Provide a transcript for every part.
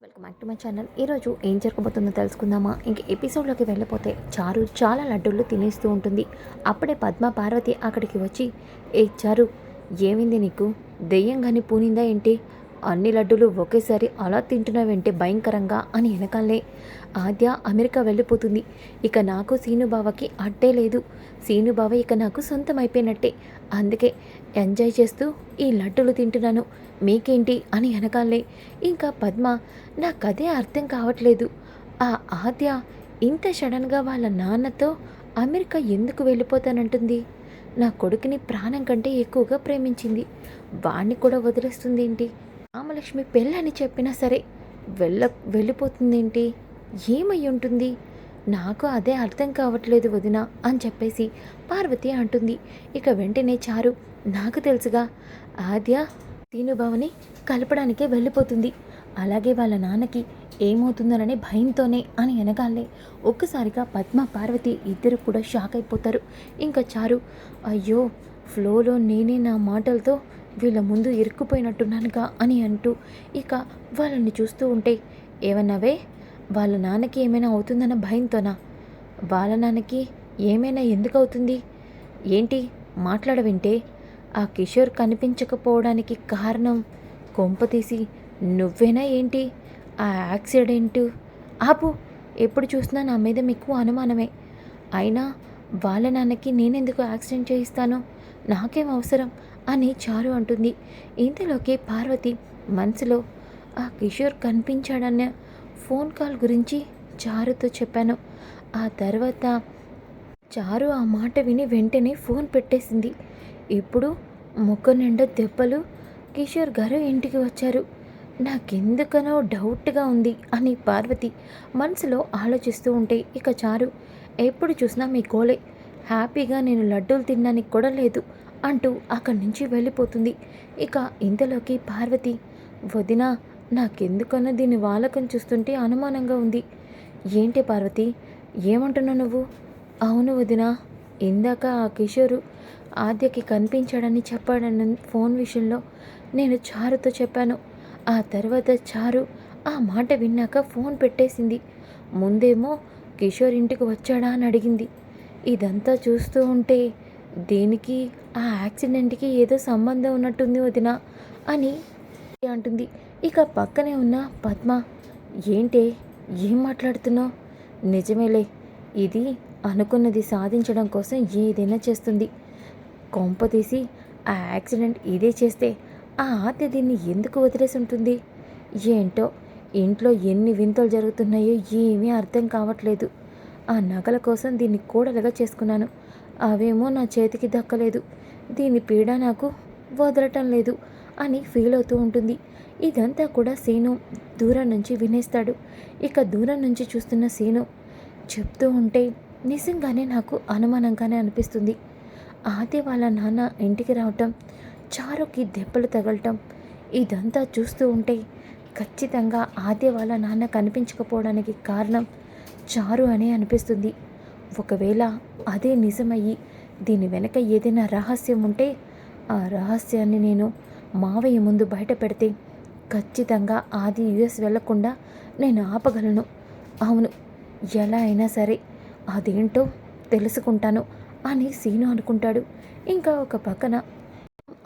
Welcome back to my channel. ఈరోజు ఏం జరగబోతుందో తెలుసుకుందామా? ఇంక ఎపిసోడ్లోకి వెళ్ళిపోతే చారు చాలా లడ్డూలు తినేస్తూ ఉంటుంది. అప్పుడే పద్మ పార్వతి అక్కడికి వచ్చి, ఏ చారు, ఏమైంది నీకు? దెయ్యం కానీ పూనిందా ఏంటి? అన్ని లడ్డూలు ఒకేసారి అలా తింటున్నావేంటి భయంకరంగా అని వెనకాలే ఆద్య అమెరికా వెళ్ళిపోతుంది. ఇక నాకు సీనుబావకి అడ్డే లేదు. సీనుబావ ఇక నాకు సొంతం అయిపోయినట్టే. అందుకే ఎంజాయ్ చేస్తూ ఈ లడ్డూలు తింటున్నాను. మీకేంటి అని వెనకాలే ఇంకా పద్మ, నాకదే అర్థం కావట్లేదు. ఆ ఆద్య ఇంత సడన్గా వాళ్ళ నాన్నతో అమెరికా ఎందుకు వెళ్ళిపోతానంటుంది? నా కొడుకుని ప్రాణం కంటే ఎక్కువగా ప్రేమించింది. వాణ్ణి కూడా వదిలేస్తుంది ఏంటి? రామలక్ష్మి పెళ్ళని చెప్పినా సరే వెళ్ళిపోతుందేంటి? ఏమై ఉంటుంది? నాకు అదే అర్థం కావట్లేదు వదిన అని చెప్పేసి పార్వతి అంటుంది. ఇక వెంటనే చారు, నాకు తెలుసుగా, ఆద్య సీనుబావని కలపడానికే వెళ్ళిపోతుంది. అలాగే వాళ్ళ నాన్నకి ఏమవుతుందననే భయంతోనే అని వెనకాలే ఒక్కసారిగా పద్మ పార్వతి ఇద్దరు కూడా షాక్ అయిపోతారు. ఇంకా చారు, అయ్యో ఫ్లోలో నేనే నా మాటలతో వీళ్ళ ముందు ఇరుక్కుపోయినట్టున్నానుగా అని అంటూ ఇక వాళ్ళని చూస్తూ ఉంటే, ఏమన్నావే? వాళ్ళ నాన్నకి ఏమైనా అవుతుందన్న భయంతోనా? వాళ్ళ నాన్నకి ఏమైనా ఎందుకు అవుతుంది? ఏంటి మాట్లాడవింటే? ఆ కిషోర్ కనిపించకపోవడానికి కారణం కొంపతీసి నువ్వేనా ఏంటి? ఆ యాక్సిడెంటు ఆపు. ఎప్పుడు చూసినా నా మీద మీకు అనుమానమే. అయినా వాళ్ళ నాన్నకి నేనెందుకు యాక్సిడెంట్ చేయిస్తాను? నాకేం అవసరం అని చారు అంటుంది. ఇంతలోకి పార్వతి మనసులో, ఆ కిషోర్ కనిపించాడన్న ఫోన్ కాల్ గురించి చారుతో చెప్పాను. ఆ తర్వాత చారు ఆ మాట విని వెంటనే ఫోన్ పెట్టేసింది. ఇప్పుడు ముఖం నిండా దెబ్బలు, కిషోర్ గారు ఇంటికి వచ్చారు. నాకెందుకనో డౌట్గా ఉంది అని పార్వతి మనసులో ఆలోచిస్తూ ఉంటే ఇక చారు, ఎప్పుడు చూసినా మీ గోలే, హ్యాపీగా నేను లడ్డూలు తినడానికి కూడా లేదు అంటూ అక్కడి నుంచి వెళ్ళిపోతుంది. ఇక ఇంతలోకి పార్వతి, వదిన, నాకెందుకన్నా దీని వాలకం చూస్తుంటే అనుమానంగా ఉంది. ఏంటి పార్వతి, ఏమంటున్నావు నువ్వు? అవును వదిన, ఇందాక ఆ కిషోరు ఆద్యకి కనిపించాడని చెప్పాడన్న ఫోన్ విషయంలో నేను చారుతో చెప్పాను. ఆ తర్వాత చారు ఆ మాట విన్నాక ఫోన్ పెట్టేసింది. ముందేమో కిషోర్ ఇంటికి వచ్చాడా అని అడిగింది. ఇదంతా చూస్తూ ఉంటే దేనికి, ఆ యాక్సిడెంట్కి ఏదో సంబంధం ఉన్నట్టుంది వదిన అని అంటుంది. ఇక పక్కనే ఉన్న పద్మ, ఏంటే, ఏం మాట్లాడుతున్నావు? నిజమేలే, ఇది అనుకున్నది సాధించడం కోసం ఏదైనా చేస్తుంది. కొంపతీసి ఆ యాక్సిడెంట్ ఇదే చేస్తే ఆ ఆత్య దీన్ని ఎందుకు వదిలేసి ఉంటుంది? ఏంటో, ఇంట్లో ఎన్ని వింతలు జరుగుతున్నాయో ఏమీ అర్థం కావట్లేదు. ఆ నగల కోసం దీన్ని కోడలుగా చేసుకున్నాను. అవేమో నా చేతికి దక్కలేదు. దీని పీడ నాకు వదలటం లేదు అని ఫీల్ అవుతూ ఉంటుంది. ఇదంతా కూడా సీను దూరం నుంచి వినేస్తాడు. ఇక దూరం నుంచి చూస్తున్న సీను చెప్తూ ఉంటే నిజంగానే నాకు అనుమానంగానే అనిపిస్తుంది. ఆది వాళ్ళ నాన్న ఇంటికి రావటం, చారుకి దెబ్బలు తగలటం, ఇదంతా చూస్తూ ఉంటే ఖచ్చితంగా ఆది వాళ్ళ నాన్న కనిపించకపోవడానికి కారణం చారు అనే అనిపిస్తుంది. ఒకవేళ అదే నిజమయ్యి దీని వెనక ఏదైనా రహస్యం ఉంటే ఆ రహస్యాన్ని నేను మావయ్య ముందు బయట పెడితే ఖచ్చితంగా ఆది యుఎస్ వెళ్లకుండా నేను ఆపగలను. అవును, ఎలా అయినా సరే అదేంటో తెలుసుకుంటాను అని సీను అనుకుంటాడు. ఇంకా ఒక పక్కన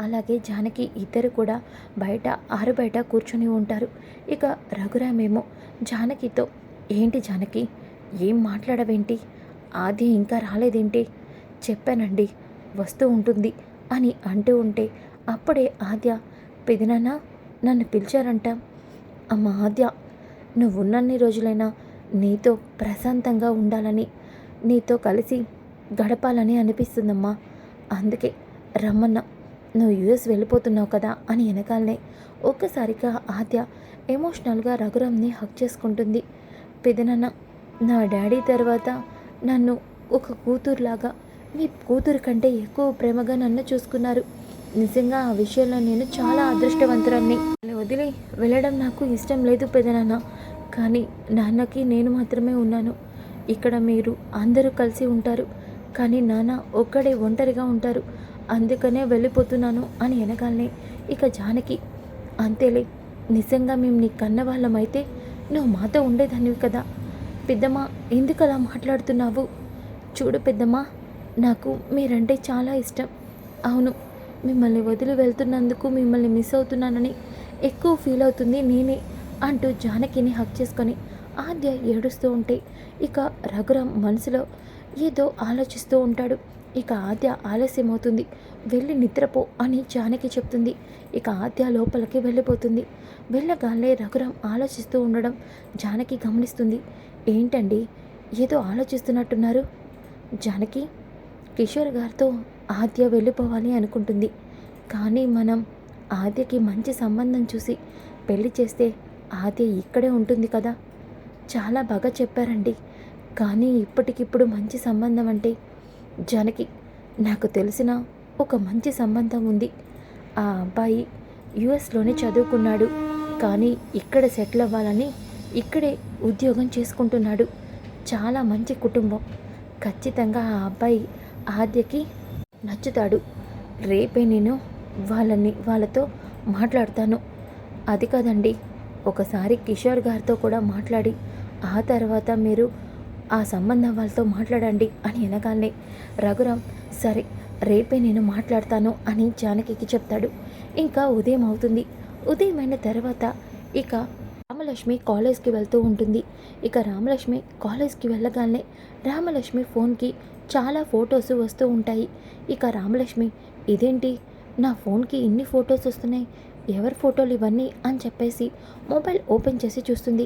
అలాగే జానకి ఇద్దరు కూడా బయట ఆరుబయట కూర్చొని ఉంటారు. ఇక రఘురామేమో జానకితో, ఏంటి జానకి, ఏం మాట్లాడవేంటి? ఆది ఇంకా రాలేదేంటి? చెప్పానండి, వస్తూ ఉంటుంది అని అంటూ ఉంటే అప్పుడే ఆద్య, పెదినాన్న నన్ను పిలిచారంట. అమ్మ ఆద్య, నువ్వున్నన్ని రోజులైనా నీతో ప్రశాంతంగా ఉండాలని, నీతో కలిసి గడపాలని అనిపిస్తుందమ్మా. అందుకే రమ్మన్నా. నువ్వు యుఎస్ వెళ్ళిపోతున్నావు కదా అని వెనకాలనే ఒక్కసారిగా ఆద్య ఎమోషనల్గా రఘురామ్ని హక్ చేసుకుంటుంది. పెదనాన్న, నా డాడీ తర్వాత నన్ను ఒక కూతురులాగా, మీ కూతురు కంటే ఎక్కువ ప్రేమగా నన్ను చూసుకున్నారు. నిజంగా ఆ విషయంలో నేను చాలా అదృష్టవంతురాన్ని. వదిలి వెళ్ళడం నాకు ఇష్టం లేదు పెదనాన్న, కానీ నాన్నకి నేను మాత్రమే ఉన్నాను. ఇక్కడ మీరు అందరూ కలిసి ఉంటారు, కానీ నాన్న ఒక్కడే ఒంటరిగా ఉంటారు. అందుకనే వెళ్ళిపోతున్నాను అని వెనకాలనే ఇక జానకి, అంతేలే, నిజంగా మేము నీ కన్న వాళ్ళమైతే నువ్వు మాతో ఉండేదానివి కదా. పెద్దమ్మ, ఎందుకు అలా మాట్లాడుతున్నావు? చూడు పెద్దమ్మ, నాకు మీరంటే చాలా ఇష్టం. అవును, మిమ్మల్ని వదిలి వెళ్తున్నందుకు మిమ్మల్ని మిస్ అవుతున్నానని ఎక్కువ ఫీల్ అవుతుంది నేనే అంటూ జానకిని హక్ చేసుకొని ఆద్య ఏడుస్తూ ఉంటే ఇక రఘురాం మనసులో ఏదో ఆలోచిస్తూ ఉంటాడు. ఇక ఆద్య ఆలస్యమవుతుంది, వెళ్ళి నిద్రపో అని జానకి చెప్తుంది. ఇక ఆద్య లోపలికి వెళ్ళిపోతుంది. వెళ్ళగానే రఘురాం ఆలోచిస్తూ ఉండడం జానకి గమనిస్తుంది. ఏంటండి, ఏదో ఆలోచిస్తున్నట్టున్నారు? జానకి, కిషోర్ గారితో ఆద్య వెళ్ళిపోవాలి అనుకుంటుంది. కానీ మనం ఆద్యకి మంచి సంబంధం చూసి పెళ్లి చేస్తే ఆద్య ఇక్కడే ఉంటుంది కదా. చాలా బాగా చెప్పారండి. కానీ ఇప్పటికిప్పుడు మంచి సంబంధం అంటే జానకి, నాకు తెలిసిన ఒక మంచి సంబంధం ఉంది. ఆ అబ్బాయి యుఎస్లోనే చదువుకున్నాడు, కానీ ఇక్కడ సెటిల్ అవ్వాలని ఇక్కడే ఉద్యోగం చేసుకుంటున్నాడు. చాలా మంచి కుటుంబం. ఖచ్చితంగా ఆ అబ్బాయి ఆద్యకి నచ్చుతాడు. రేపే నేను వాళ్ళతో మాట్లాడతాను. అది కాదండి, ఒకసారి కిషోర్ గారితో కూడా మాట్లాడి ఆ తర్వాత మీరు ఆ సంబంధం వాళ్ళతో మాట్లాడండి అని అనగానే రఘురాం సరే రేపే నేను మాట్లాడతాను అని జానకికి చెప్తాడు. ఇంకా ఉదయం అవుతుంది. ఉదయమైన తర్వాత ఇక రామలక్ష్మి కాలేజ్కి వెళ్తూ ఉంటుంది. ఇక రామలక్ష్మి కాలేజ్కి వెళ్ళగానే రామలక్ష్మి ఫోన్కి చాలా ఫొటోస్ వస్తూ ఉంటాయి. ఇక రామలక్ష్మి, ఇదేంటి నా ఫోన్కి ఇన్ని ఫొటోస్ వస్తున్నాయి, ఎవరి ఫోటోలు ఇవన్నీ అని చెప్పేసి మొబైల్ ఓపెన్ చేసి చూస్తుంది.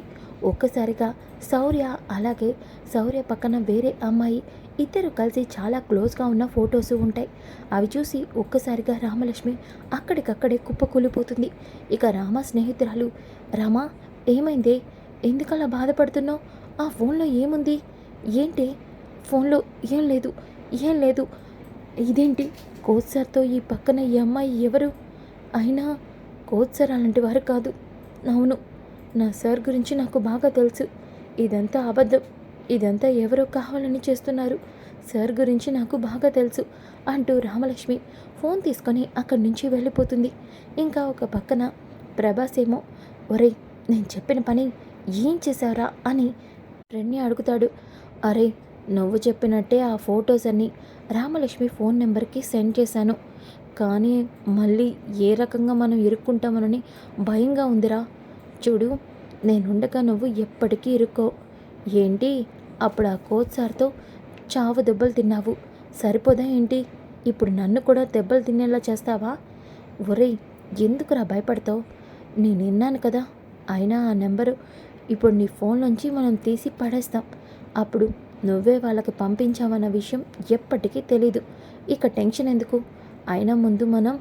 ఒక్కసారిగా శౌర్య అలాగే శౌర్య పక్కన వేరే అమ్మాయి ఇద్దరు కలిసి చాలా క్లోజ్గా ఉన్న ఫొటోస్ ఉంటాయి. అవి చూసి ఒక్కసారిగా రామలక్ష్మి అక్కడికక్కడే కుప్పకూలిపోతుంది. ఇక రామ స్నేహితురాలు, రామా ఏమైందే, ఎందుకలా బాధపడుతున్నావు? ఆ ఫోన్లో ఏముంది? ఏంటి ఫోన్లో? ఏం లేదు, ఏం లేదు. ఇదేంటి కోచ్ సార్తో ఈ పక్కన ఈ అమ్మాయి ఎవరు? అయినా కోచ్ సార్ అలాంటి వారు కాదు. అవును, నా సార్ గురించి నాకు బాగా తెలుసు. ఇదంతా అబద్ధం, ఇదంతా ఎవరో కావాలని చేస్తున్నారు. సార్ గురించి నాకు బాగా తెలుసు అంటూ రామలక్ష్మి ఫోన్ తీసుకొని అక్కడి నుంచి వెళ్ళిపోతుంది. ఇంకా ఒక పక్కన ప్రభాస్ ఏమో, ఒరేయ్ నేను చెప్పిన పని ఏం చేశారా అని ఫ్రెండ్ని అడుగుతాడు. అరే, నువ్వు చెప్పినట్టే ఆ ఫొటోస్ అన్నీ రామలక్ష్మి ఫోన్ నెంబర్కి సెండ్ చేశాను. కానీ మళ్ళీ ఏ రకంగా మనం ఇరుక్కుంటామనని భయంగా ఉందిరా. చూడు, నేనుండగా నువ్వు ఎప్పటికీ ఇరుక్కో. ఏంటి, అప్పుడు ఆ కోచ్ సార్తో చావు దెబ్బలు తిన్నావు, సరిపోదా ఏంటి? ఇప్పుడు నన్ను కూడా దెబ్బలు తినేలా చేస్తావా? ఒరేయ్, ఎందుకురా భయపడతావు? నేను విన్నాను కదా. అయినా ఆ నెంబరు ఇప్పుడు నీ ఫోన్లోంచి మనం తీసి పడేస్తాం. అప్పుడు నువ్వే వాళ్ళకి పంపించావన్న విషయం ఎప్పటికీ తెలీదు. ఇక టెన్షన్ ఎందుకు? అయినా ముందు మనం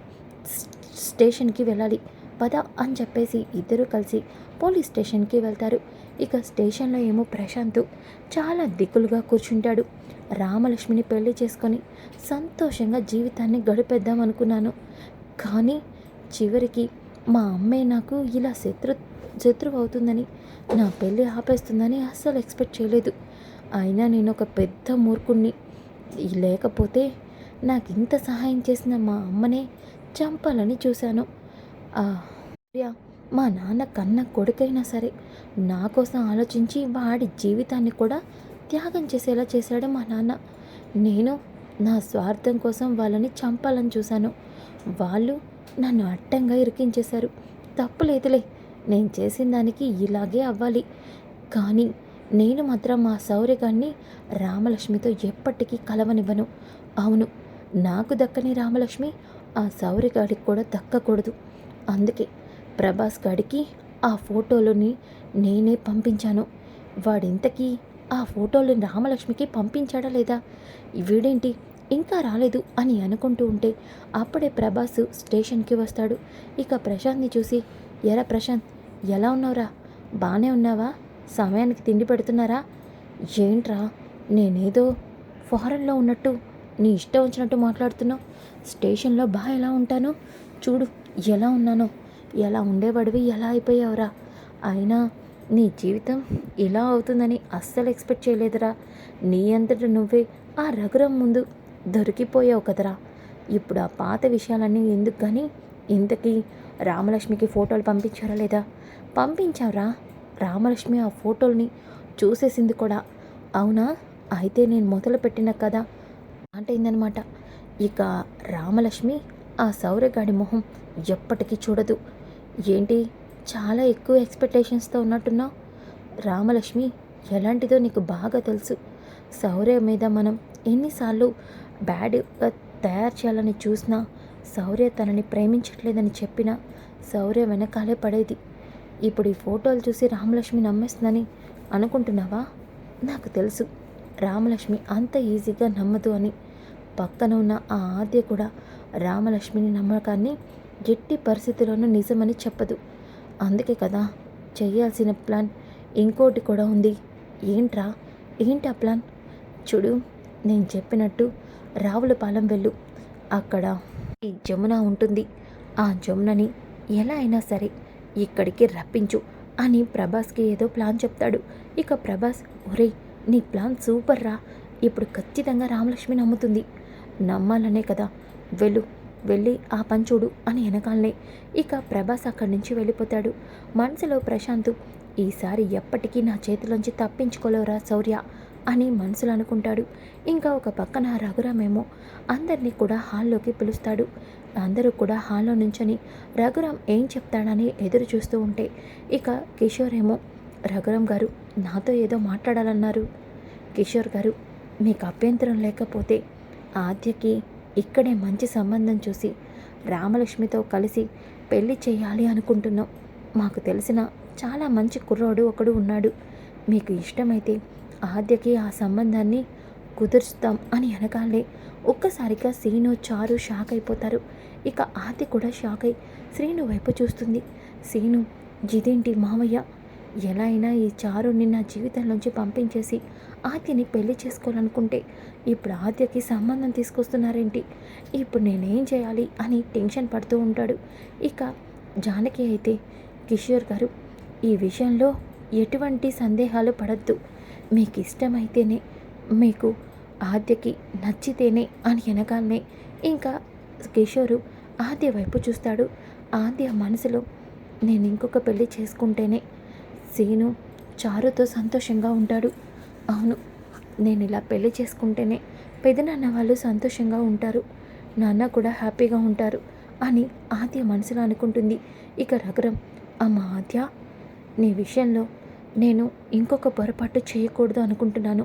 స్టేషన్కి వెళ్ళాలి పద అని చెప్పేసి ఇద్దరూ కలిసి పోలీస్ స్టేషన్కి వెళ్తారు. ఇక స్టేషన్లో ఏమో ప్రశాంత్ చాలా దిక్కులుగా కూర్చుంటాడు. రామలక్ష్మిని పెళ్లి చేసుకొని సంతోషంగా జీవితాన్ని గడిపేద్దాం అనుకున్నాను, కానీ చివరికి మా అమ్మే నాకు ఇలా శత్రువు అవుతుందని, నా పెళ్ళి ఆపేస్తుందని అస్సలు ఎక్స్పెక్ట్ చేయలేదు. అయినా నేను ఒక పెద్ద మూర్ఖుణ్ణి. లేకపోతే నాకు ఇంత సహాయం చేసిన మా అమ్మనే చంపాలని చూశాను. మా నాన్న కన్న కొడుకైనా సరే నా కోసం ఆలోచించి వాడి జీవితాన్ని కూడా త్యాగం చేసేలా చేశాడు మా నాన్న. నేను నా స్వార్థం కోసం వాళ్ళని చంపాలని చూశాను. వాళ్ళు నన్ను అడ్డంగా ఇరికించేశారు. తప్పులేదులే, నేను చేసిన దానికి ఇలాగే అవ్వాలి. కానీ నేను మాత్రం మా శౌర్యగాన్ని రామలక్ష్మితో ఎప్పటికీ కలవనివ్వను. అవును, నాకు దక్కని రామలక్ష్మి ఆ శౌర్యగాడికి కూడా దక్కకూడదు. అందుకే ప్రభాస్ గాడికి ఆ ఫోటోలని నేనే పంపించాను. వాడింతకీ ఆ ఫోటోలు రామలక్ష్మికి పంపించాడా లేదా? వీడేంటి ఇంకా రాలేదు అని అనుకుంటూ ఉంటే అప్పుడే ప్రభాస్ స్టేషన్కి వస్తాడు. ఇక ప్రశాంత్ని చూసి, ఎరా ప్రశాంత్, ఎలా ఉన్నావురా? బాగానే ఉన్నావా? సమయానికి తిండి పెడుతున్నారా? ఏంట్రా, నేనేదో ఫారెన్లో ఉన్నట్టు నీ ఇష్టం వచ్చినట్టు మాట్లాడుతున్నావు. స్టేషన్లో బాగా ఎలా ఉంటాను చూడు, ఎలా ఉన్నానో. ఎలా ఉండేవాడివి ఎలా అయిపోయావురా? అయినా నీ జీవితం ఇలా అవుతుందని అస్సలు ఎక్స్పెక్ట్ చేయలేదురా. నీ అంతట నువ్వే ఆ రఘురం ముందు దొరికిపోయావు కదరా. ఇప్పుడు ఆ పాత విషయాలన్నీ ఎందుకు కానీ, ఇంతకీ రామలక్ష్మికి ఫోటోలు పంపించారా లేదా? పంపించావురా. రామలక్ష్మి ఆ ఫోటోల్ని చూసేసింది కూడా. అవునా? అయితే నేను మొదలుపెట్టిన కథ అయిందనమాట. ఇక రామలక్ష్మి ఆ సౌర్యగాడి మొహం ఎప్పటికీ చూడదు. ఏంటి, చాలా ఎక్కువ ఎక్స్పెక్టేషన్స్తో ఉన్నట్టున్నావు? రామలక్ష్మి ఎలాంటిదో నీకు బాగా తెలుసు. శౌర్య మీద మనం ఎన్నిసార్లు బ్యాడ్గా తయారు చేయాలని చూసినా, శౌర్య తనని ప్రేమించట్లేదని చెప్పినా శౌర్య వెనకాలే పడేది. ఇప్పుడు ఈ ఫోటోలు చూసి రామలక్ష్మి నమ్మేస్తుందని అనుకుంటున్నావా? నాకు తెలుసు రామలక్ష్మి అంత ఈజీగా నమ్మదు అని. పక్కన ఉన్న ఆ ఆద్య కూడా రామలక్ష్మిని నమ్మకాన్ని ఎట్టి పరిస్థితుల్లోనూ నిజమని చెప్పదు. అందుకే కదా చెయ్యాల్సిన ప్లాన్ ఇంకోటి కూడా ఉంది. ఏంట్రా? ఏంటి ఆ ప్లాన్? చూడు, నేను చెప్పినట్టు రావులపాలెం వెళ్ళు. అక్కడ ఈ జమున ఉంటుంది. ఆ జమునని ఎలా అయినా సరే ఇక్కడికి రప్పించు అని ప్రభాస్కి ఏదో ప్లాన్ చెప్తాడు. ఇక ప్రభాస్, ఒరేయ్ నీ ప్లాన్ సూపర్ రా, ఇప్పుడు ఖచ్చితంగా రామలక్ష్మి నమ్ముతుంది. నమ్మాలనే కదా, వెళ్ళి ఆ పని చూడు అని వెనకాలనే ఇక ప్రభాస్ అక్కడి నుంచి వెళ్ళిపోతాడు. మనసులో ప్రశాంత్, ఈసారి ఎప్పటికీ నా చేతిలోంచి తప్పించుకోలేవురా శౌర్య అని మనసులో అనుకుంటాడు. ఇంకా ఒక పక్కన రఘురామేమో అందరినీ కూడా హాల్లోకి పిలుస్తాడు. అందరూ కూడా హాల్లో నుంచొని రఘురామ్ ఏం చెప్తాడని ఎదురు చూస్తూ ఉంటే ఇక కిషోర్ ఏమో, రఘురామ్ గారు నాతో ఏదో మాట్లాడాలన్నారు. కిషోర్ గారు, మీకు అభ్యంతరం లేకపోతే ఆద్యకి ఇక్కడే మంచి సంబంధం చూసి రామలక్ష్మితో కలిసి పెళ్లి చేయాలి అనుకుంటున్నాం. మాకు తెలిసిన చాలా మంచి కుర్రోడు ఒకడు ఉన్నాడు. మీకు ఇష్టమైతే ఆద్యకి ఆ సంబంధాన్ని కుదుర్చుతాం అని అనగానే ఒక్కసారిగా శ్రీను చారు షాక్ అయిపోతారు. ఇక ఆద్య కూడా షాక్ అయి శ్రీను వైపు చూస్తుంది. శ్రీను, ఇదేంటి మావయ్య, ఎలా అయినా ఈ చారుని నా జీవితంలోంచి పంపించేసి ఆద్యని పెళ్లి చేసుకోవాలనుకుంటే ఇప్పుడు ఆద్యకి సంబంధం తీసుకొస్తున్నారేంటి? ఇప్పుడు నేనేం చేయాలి అని టెన్షన్ పడుతూ ఉంటాడు. ఇక జానకి అయితే, కిషోర్ గారు ఈ విషయంలో ఎటువంటి సందేహాలు పడద్దు. మీకు ఇష్టమైతేనే, మీకు ఆద్యకి నచ్చితేనే అని వెనకాలనే ఇంకా కిషోరు ఆద్య వైపు చూస్తాడు. ఆద్య మనసులో, నేను ఇంకొక పెళ్లి చేసుకుంటేనే సీను చారుతో సంతోషంగా ఉంటాడు. అవును, నేను ఇలా పెళ్లి చేసుకుంటేనే పెదనాన్న వాళ్ళు సంతోషంగా ఉంటారు, నాన్న కూడా హ్యాపీగా ఉంటారు అని ఆద్య మనసులో అనుకుంటుంది. ఇక రఘురామ్, అమ్మ ఆద్య, నీ విషయంలో నేను ఇంకొక పొరపాటు చేయకూడదు అనుకుంటున్నాను.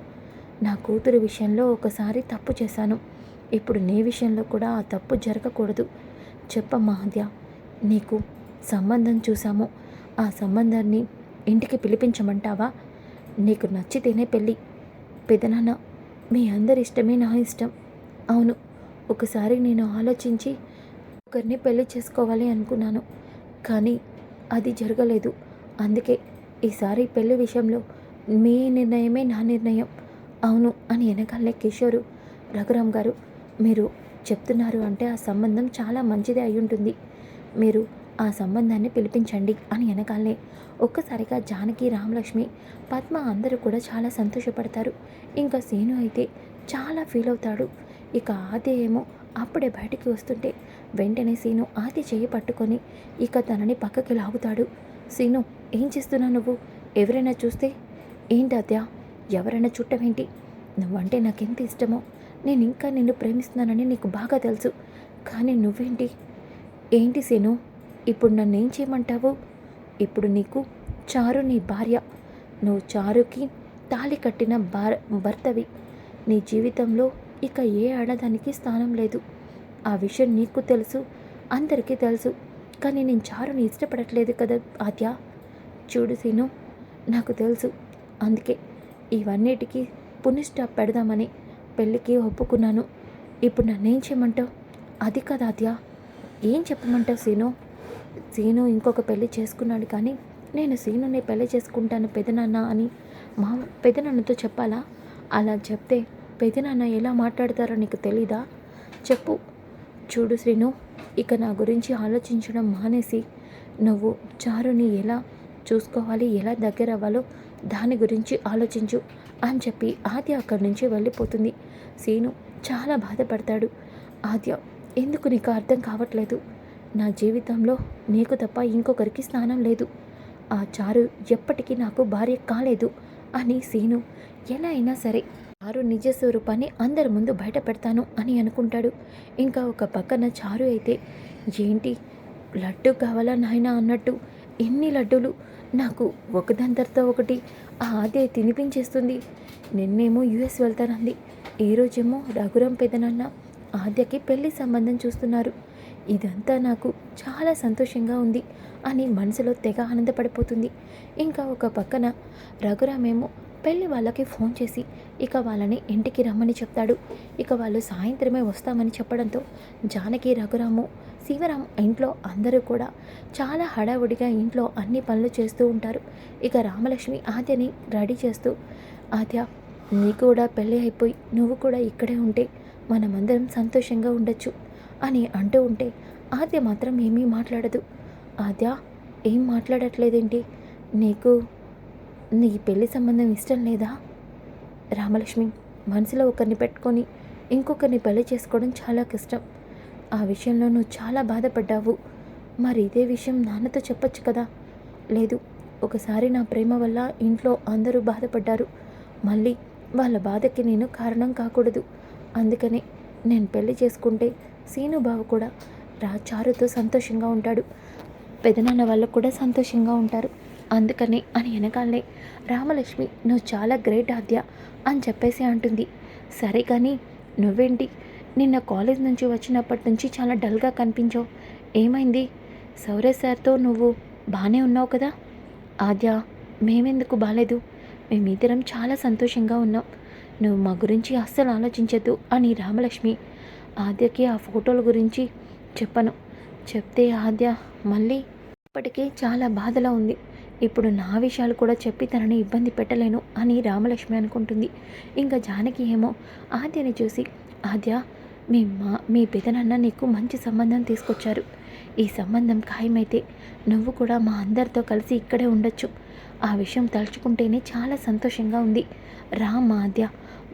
నా కూతురు విషయంలో ఒకసారి తప్పు చేశాను. ఇప్పుడు నీ విషయంలో కూడా ఆ తప్పు జరగకూడదు. చెప్పమ్మా ఆద్య, నీకు సంబంధం చూసాము. ఆ సంబంధాన్ని ఇంటికి పిలిపించమంటావా? నీకు నచ్చితేనే పెళ్ళి. పెదనాన్న, మీ అందరి ఇష్టమే నా ఇష్టం. అవును, ఒకసారి నేను ఆలోచించి ఒకరిని పెళ్లి చేసుకోవాలి అనుకున్నాను, కానీ అది జరగలేదు. అందుకే ఈసారి పెళ్లి విషయంలో మీ నిర్ణయమే నా నిర్ణయం. అవును అని వెనకాలనే కిషోరు, రఘురామ్ గారు, మీరు చెప్తున్నారు అంటే ఆ సంబంధం చాలా మంచిదే అయి ఉంటుంది. మీరు ఆ సంబంధాన్ని పిలిపించండి అని వెనకాలనే ఒక్కసారిగా జానకి, రామలక్ష్మి, పద్మ అందరూ కూడా చాలా సంతోషపడతారు. ఇంకా సీను అయితే చాలా ఫీల్ అవుతాడు. ఇక ఆది ఏమో అప్పుడే బయటికి వస్తుంటే వెంటనే సీను ఆది చేయి పట్టుకొని ఇక తనని పక్కకి లాగుతాడు. సీను, ఏం చేస్తున్నావు నువ్వు? ఎవరైనా చూస్తే? ఏంటి ఆద్య, ఎవరైనా చుట్టమేంటి? నువ్వంటే నాకెంత ఇష్టమో, నేను ఇంకా నిన్ను ప్రేమిస్తున్నానని నీకు బాగా తెలుసు, కానీ నువ్వేంటి? ఏంటి సీను, ఇప్పుడు నన్ను ఏం చేయమంటావు? ఇప్పుడు నీకు చారు నీ భార్య, నువ్వు చారుకి తాళి కట్టిన భర్తవి. నీ జీవితంలో ఇక ఏ ఆడదానికి స్థానం లేదు. ఆ విషయం నీకు తెలుసు, అందరికీ తెలుసు. కానీ నేను చారుని ఇష్టపడట్లేదు కదా ఆద్య. చూడు సీను, నాకు తెలుసు. అందుకే ఇవన్నిటికీ పునిస్టాప్ పెడదామని పెళ్ళికి ఒప్పుకున్నాను. ఇప్పుడు నన్నేం చేయమంటావు? అది కదా ఆద్య, ఏం చెప్పమంటావు సీను? సీను ఇంకొక పెళ్ళి చేసుకున్నాడు, కానీ నేను సీనుని పెళ్ళి చేసుకుంటాను పెదనాన్న అని మా పెదనాన్నతో చెప్పాలా? అలా చెప్తే పెదనాన్న ఎలా మాట్లాడతారో నీకు తెలీదా? చెప్పు. చూడు శ్రీను, ఇక నా గురించి ఆలోచించడం మానేసి నువ్వు చారుని ఎలా చూసుకోవాలి, ఎలా దగ్గర అవ్వాలో దాని గురించి ఆలోచించు అని చెప్పి ఆద్య అక్కడి నుంచి వెళ్ళిపోతుంది. సీను చాలా బాధపడతాడు. ఆద్య, ఎందుకు నీకు అర్థం కావట్లేదు? నా జీవితంలో నీకు తప్ప ఇంకొకరికి స్థానం లేదు. ఆ చారు ఎప్పటికీ నాకు భార్య కాలేదు అని సీను ఎలా అయినా సరే చారు నిజ స్వరూపాన్ని అందరి ముందు బయట పెడతాను అని అనుకుంటాడు. ఇంకా ఒక పక్కన చారు అయితే ఏంటి లడ్డు కావాలా నాయనా అన్నట్టు ఎన్ని లడ్డూలు నాకు ఒకదాని తర్వాత ఒకటి అదే తినిపించేస్తుంది. నిన్నేమో యుఎస్ వెళ్తానంది, ఈరోజేమో రఘురాం పెదనాన్న ఆద్యకి పెళ్లి సంబంధం చూస్తున్నారు. ఇదంతా నాకు చాలా సంతోషంగా ఉంది అని మనసులో తెగ ఆనందపడిపోతుంది. ఇంకా ఒక పక్కన రఘురామేమో పెళ్ళి వాళ్ళకి ఫోన్ చేసి ఇక వాళ్ళని ఇంటికి రమ్మని చెప్తాడు. ఇక వాళ్ళు సాయంత్రమే వస్తామని చెప్పడంతో జానకి, రఘురాము, శివరాం ఇంట్లో అందరూ కూడా చాలా హడావుడిగా ఇంట్లో అన్ని పనులు చేస్తూ ఉంటారు. ఇక రామలక్ష్మి ఆద్యని రెడీ చేస్తూ, ఆద్య నీకు కూడా పెళ్ళి అయిపోయి నువ్వు కూడా ఇక్కడే ఉంటే మనమందరం సంతోషంగా ఉండొచ్చు అని అంటూ ఉంటే ఆద్య మాత్రం ఏమీ మాట్లాడదు. ఆద్య ఏం మాట్లాడట్లేదేంటి? నీకు నీ పెళ్లి సంబంధం ఇష్టం లేదా? రామలక్ష్మి, మనసులో ఒకరిని పెట్టుకొని ఇంకొకరిని పెళ్లి చేసుకోవడం చాలా కష్టం. ఆ విషయంలో నువ్వు చాలా బాధపడ్డావు. మరి ఇదే విషయం నాన్నతో చెప్పొచ్చు కదా? లేదు, ఒకసారి నా ప్రేమ వల్ల ఇంట్లో అందరూ బాధపడ్డారు. మళ్ళీ వాళ్ళ బాధకి నేను కారణం కాకూడదు. అందుకనే నేను పెళ్లి చేసుకుంటే సీనుబాబు కూడా చారుతో సంతోషంగా ఉంటాడు, పెదనాన్న వాళ్ళు కూడా సంతోషంగా ఉంటారు. అందుకని అని వెనకాలనే రామలక్ష్మి నువ్వు చాలా గ్రేట్ ఆద్య అని చెప్పేసి అంటుంది. సరే కానీ నువ్వేంటి నిన్న కాలేజ్ నుంచి వచ్చినప్పటి నుంచి చాలా డల్గా కనిపించావు, ఏమైంది? సౌరేష్ సార్తో నువ్వు బాగానే ఉన్నావు కదా? ఆద్య, మేమెందుకు బాలేదు, మేమిద్దరం చాలా సంతోషంగా ఉన్నాం. నువ్వు మా గురించి అస్సలు ఆలోచించద్దు అని రామలక్ష్మి ఆద్యకి ఆ ఫోటోల గురించి చెప్పను. చెప్తే ఆద్య మళ్ళీ ఇప్పటికే చాలా బాధలో ఉంది. ఇప్పుడు నా విషయాలు కూడా చెప్పి తనని ఇబ్బంది పెట్టలేను అని రామలక్ష్మి అనుకుంటుంది. ఇంకా జానకి ఏమో ఆద్యని చూసి, ఆద్య మీ పెదనాన్న నీకు మంచి సంబంధం తీసుకొచ్చారు. ఈ సంబంధం ఖాయమైతే నువ్వు కూడా మా అందరితో కలిసి ఇక్కడే ఉండొచ్చు. ఆ విషయం తలుచుకుంటేనే చాలా సంతోషంగా ఉంది. రా మా ఆద్య,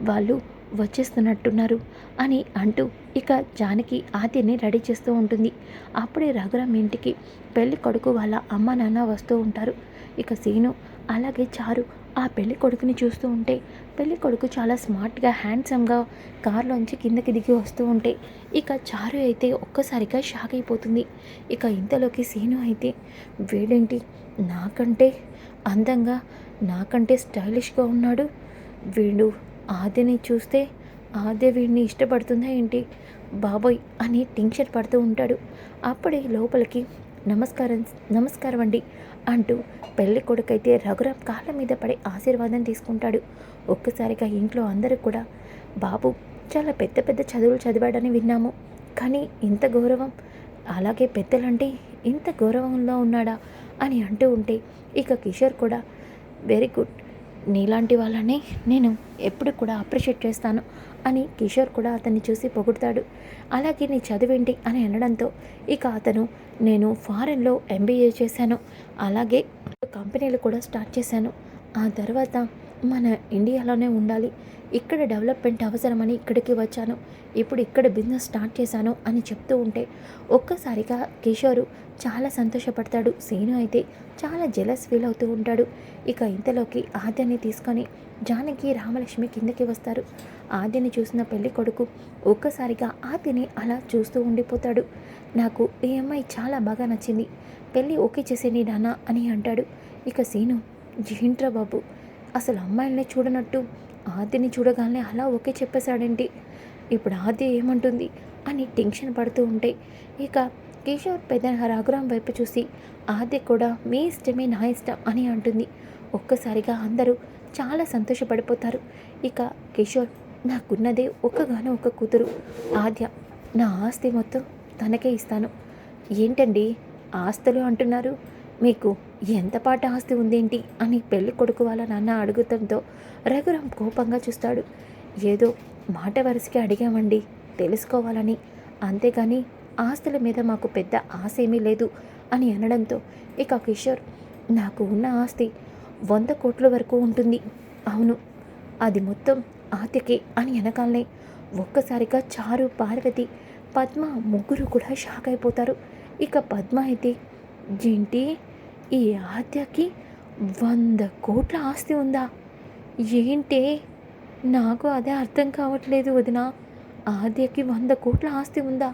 వాళ్ళు వచ్చేస్తున్నట్టున్నారు అని అంటూ ఇక జానకి ఆద్యని రెడీ చేస్తూ ఉంటుంది. అప్పుడే రఘురామ్ ఇంటికి పెళ్లి కొడుకు వాళ్ళ అమ్మ నాన్న వస్తూ ఉంటారు. ఇక సీను అలాగే చారు ఆ పెళ్లి కొడుకుని చూస్తూ ఉంటే పెళ్లి కొడుకు చాలా స్మార్ట్గా హ్యాండ్సమ్గా కార్లోంచి కిందకి దిగి వస్తూ ఉంటే ఇక చారు అయితే ఒక్కసారిగా షాక్ అయిపోతుంది. ఇక ఇంతలోకి సీను అయితే వీడేంటి నాకంటే అందంగా నాకంటే స్టైలిష్గా ఉన్నాడు, వీడు ఆద్యని చూస్తే ఆద్య వీడిని ఇష్టపడుతుందా ఏంటి బాబోయ్ అని టెన్షన్ పడుతూ ఉంటాడు. అప్పుడే లోపలికి నమస్కారం అండి అంటూ పెళ్లి కొడుకైతే రఘురామ్ కాళ్ళ మీద పడి ఆశీర్వాదం తీసుకుంటాడు. ఒక్కసారిగా ఇంట్లో అందరూ కూడా బాబు చాలా పెద్ద పెద్ద చదువులు చదివాడని విన్నాము, కానీ ఇంత గౌరవం, అలాగే పెద్దలంటే ఇంత గౌరవంలో ఉన్నాడా అని అంటూ ఉంటే ఇక కిషోర్ కూడా వెరీ గుడ్, నీలాంటి వాళ్ళని నేను ఎప్పుడు కూడా అప్రిషియేట్ చేస్తాను అని కిషోర్ కూడా అతన్ని చూసి పొగుడతాడు. అలాగే నీ చదివేంటి అని అనడంతో ఇక అతను నేను ఫారెన్లో ఎంబీఏ చేశాను, అలాగే కంపెనీలు కూడా స్టార్ట్ చేశాను, ఆ తర్వాత మన ఇండియాలోనే ఉండాలి, ఇక్కడ డెవలప్మెంట్ అవసరమని ఇక్కడికి వచ్చాను, ఇప్పుడు ఇక్కడ బిజినెస్ స్టార్ట్ చేశాను అని చెప్తూ ఉంటే ఒక్కసారిగా కిషోరు చాలా సంతోషపడతాడు. సీను అయితే చాలా జెలస్ ఫీల్ అవుతూ ఉంటాడు. ఇక ఇంతలోకి ఆద్యని తీసుకొని జానకి, రామలక్ష్మి కిందకి వస్తారు. ఆద్యని చూసిన పెళ్లి కొడుకు ఒక్కసారిగా ఆద్యని అలా చూస్తూ ఉండిపోతాడు. నాకు ఈ అమ్మాయి చాలా బాగా నచ్చింది, పెళ్ళి ఓకే చేసేది నాన్న అని అంటాడు. ఇక సీను ఏంట్రా బాబు, అసలు అమ్మాయిల్ని చూడనట్టు ఆద్యని చూడగానే అలా ఓకే చెప్పేశాడేంటి, ఇప్పుడు ఆద్య ఏమంటుంది అని టెన్షన్ పడుతూ ఉంటే ఇక కిషోర్ పెద్ద రఘురామ్ వైపు చూసి ఆద్య కూడా మీ ఇష్టమే నా ఇష్టం అని అంటుంది. ఒక్కసారిగా అందరూ చాలా సంతోషపడిపోతారు. ఇక కిషోర్ నాకున్నదే ఒక్కగానో ఒక కూతురు ఆద్య, నా ఆస్తి మొత్తం తనకే ఇస్తాను. ఏంటండి ఆస్తులు అంటున్నారు, మీకు ఎంత పాట ఆస్తి ఉందేంటి అని పెళ్లి కొడుకు వాళ్ళ నాన్న అడుగుతంతో రఘురామ్ కోపంగా చూస్తాడు. ఏదో మాట వరుసకి అడిగామండి తెలుసుకోవాలని, అంతేగాని ఆస్తుల మీద మాకు పెద్ద ఆశ ఏమీ లేదు అని అనడంతో ఇక కిషోర్ నాకు ఉన్న ఆస్తి 100 కోట్ల వరకు ఉంటుంది, అవును అది మొత్తం ఆద్యకే అని వెనకాలనే ఒక్కసారిగా చారు, పార్వతి, పద్మ ముగ్గురు కూడా షాక్ అయిపోతారు. ఇక పద్మ అయితే ఏంటి ఈ ఆద్యకి 100 కోట్ల ఆస్తి ఉందా? ఏంటే? నాకు అదే అర్థం కావట్లేదు వదిన. ఆద్యకి 100 కోట్ల ఆస్తి ఉందా?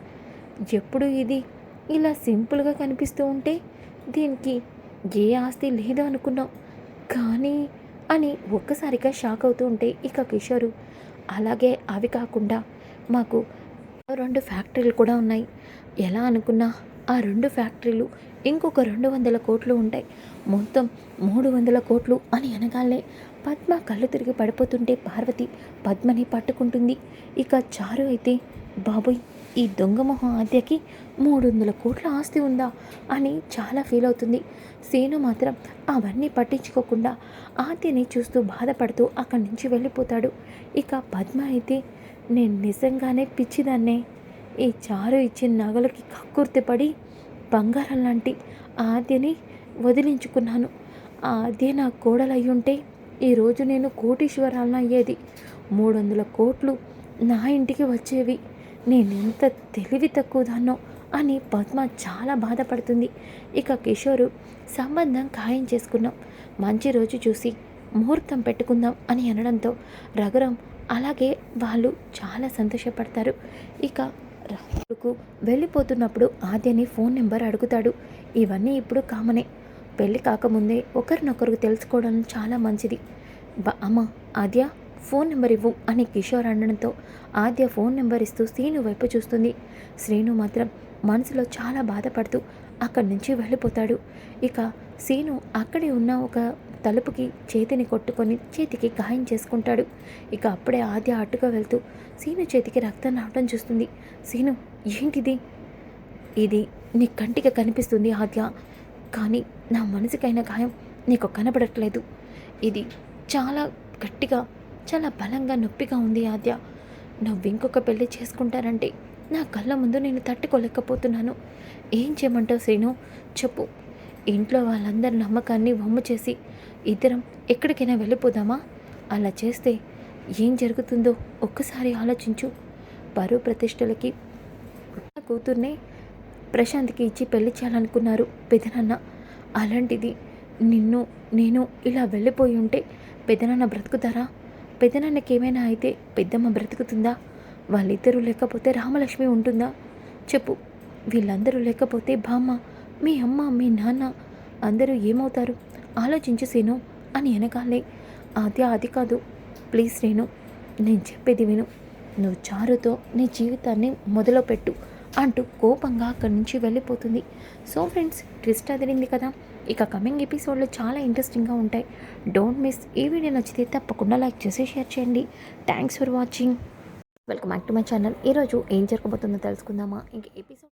ఎప్పుడు ఇది ఇలా సింపుల్గా కనిపిస్తూ ఉంటే దీనికి ఏ ఆస్తి లేదు అనుకున్నాం. కానీ అని ఒక్కసారిగా షాక్ అవుతూ ఉంటే ఇక కిషోరు, అలాగే అవి కాకుండా మాకు 2 ఫ్యాక్టరీలు కూడా ఉన్నాయి. ఎలా అనుకున్నా ఆ 2 ఫ్యాక్టరీలు ఇంకొక 200 కోట్లు ఉంటాయి. మొత్తం 300 కోట్లు అని అనగానే పద్మ కళ్ళు తిరిగి పడిపోతుంటే పార్వతి పద్మని పట్టుకుంటుంది. ఇక చారు అయితే, బాబోయ్, ఈ దొంగ మొహం ఆద్యకి 300 కోట్ల ఆస్తి ఉందా అని చాలా ఫీల్ అవుతుంది. సీను మాత్రం అవన్నీ పట్టించుకోకుండా ఆద్యని చూస్తూ బాధపడుతూ అక్కడి నుంచి వెళ్ళిపోతాడు. ఇక పద్మ అయితే, నేను నిజంగానే పిచ్చిదాన్నే. ఈ చారు ఇచ్చిన నగలకి కక్కుర్తిపడి బంగారం లాంటి ఆద్యని వదిలించుకున్నాను. ఆ ఆద్య నా కోడలయ్యుంటే ఈరోజు నేను కోటీశ్వరాలను అయ్యేది. 300 కోట్లు నా ఇంటికి వచ్చేవి. నేనెంత తెలివి తక్కువదాన్నో అని పద్మ చాలా బాధపడుతుంది. ఇక కిషోరు, సంబంధం ఖాయం చేసుకున్నాం, మంచి రోజు చూసి ముహూర్తం పెట్టుకుందాం అని అనడంతో రఘురాం అలాగే వాళ్ళు చాలా సంతోషపడతారు. ఇక రాముడుకు వెళ్ళిపోతున్నప్పుడు ఆద్యని ఫోన్ నెంబర్ అడుగుతాడు. ఇవన్నీ ఇప్పుడు కామనే. పెళ్ళి కాకముందే ఒకరినొకరు తెలుసుకోవడం చాలా మంచిది. అమ్మ, ఆద్య ఫోన్ నెంబర్ ఇవ్వు అని కిషోర్ అనడంతో ఆద్య ఫోన్ నెంబర్ ఇస్తూ శ్రీను వైపు చూస్తుంది. శ్రీను మాత్రం మనసులో చాలా బాధపడుతూ అక్కడి నుంచి వెళ్ళిపోతాడు. ఇక శ్రీను అక్కడే ఉన్న ఒక తలుపుకి చేతిని కొట్టుకొని చేతికి గాయం చేసుకుంటాడు. ఇక అప్పుడే ఆద్య అటుగా వెళ్తూ శ్రీను చేతికి రక్తం రావడం చూస్తుంది. శ్రీను, ఏంటిది? ఇది నీ కంటికి కనిపిస్తుంది ఆద్య, కానీ నా మనసుకైన గాయం నీకు కనబడట్లేదు. ఇది చాలా గట్టిగా, చాలా బలంగా నొప్పిగా ఉంది ఆద్య. నువ్వు ఇంకొక పెళ్ళి చేసుకుంటారంటే నా కళ్ళ ముందు నేను తట్టుకోలేకపోతున్నాను. ఏం చేయమంటావు శ్రీను, చెప్పు. ఇంట్లో వాళ్ళందరి నమ్మకాన్ని వమ్ము చేసి ఇద్దరం ఎక్కడికైనా వెళ్ళిపోదామా? అలా చేస్తే ఏం జరుగుతుందో ఒక్కసారి ఆలోచించు. పరువు ప్రతిష్టలకి నా కూతుర్నే ప్రశాంత్కి ఇచ్చి పెళ్లి చేయాలనుకున్నారు పెదనాన్న. అలాంటిది నేను ఇలా వెళ్ళిపోయి ఉంటే పెదనాన్న బ్రతుకుతారా? పెదనాన్నకి ఏమైనా అయితే పెద్దమ్మ బ్రతుకుతుందా? వాళ్ళిద్దరూ లేకపోతే రామలక్ష్మి ఉంటుందా? చెప్పు. వీళ్ళందరూ లేకపోతే బామ్మ, మీ అమ్మ, మీ నాన్న అందరూ ఏమవుతారు? ఆలోచించు సీను అని అనగానే ఆద్య, అది కాదు, ప్లీజ్ శ్రీను, నేను చెప్పేది విను. నువ్వు చారుతో నీ జీవితాన్ని మొదలుపెట్టు అంటూ కోపంగా అక్కడి నుంచి వెళ్ళిపోతుంది. సో ఫ్రెండ్స్, ట్విస్ట్ అదిరింది కదా. ఇక కమింగ్ ఎపిసోడ్లో చాలా ఇంట్రెస్టింగ్గా ఉంటాయి. Don't miss. ఈ వీడియో నచ్చితే తప్పకుండా లైక్ చేసి షేర్ చేయండి. Thanks for watching. Welcome back to my channel. ఈరోజు ఏం జరగబోతుందో తెలుసుకుందామా? ఇంక ఎపిసోడ్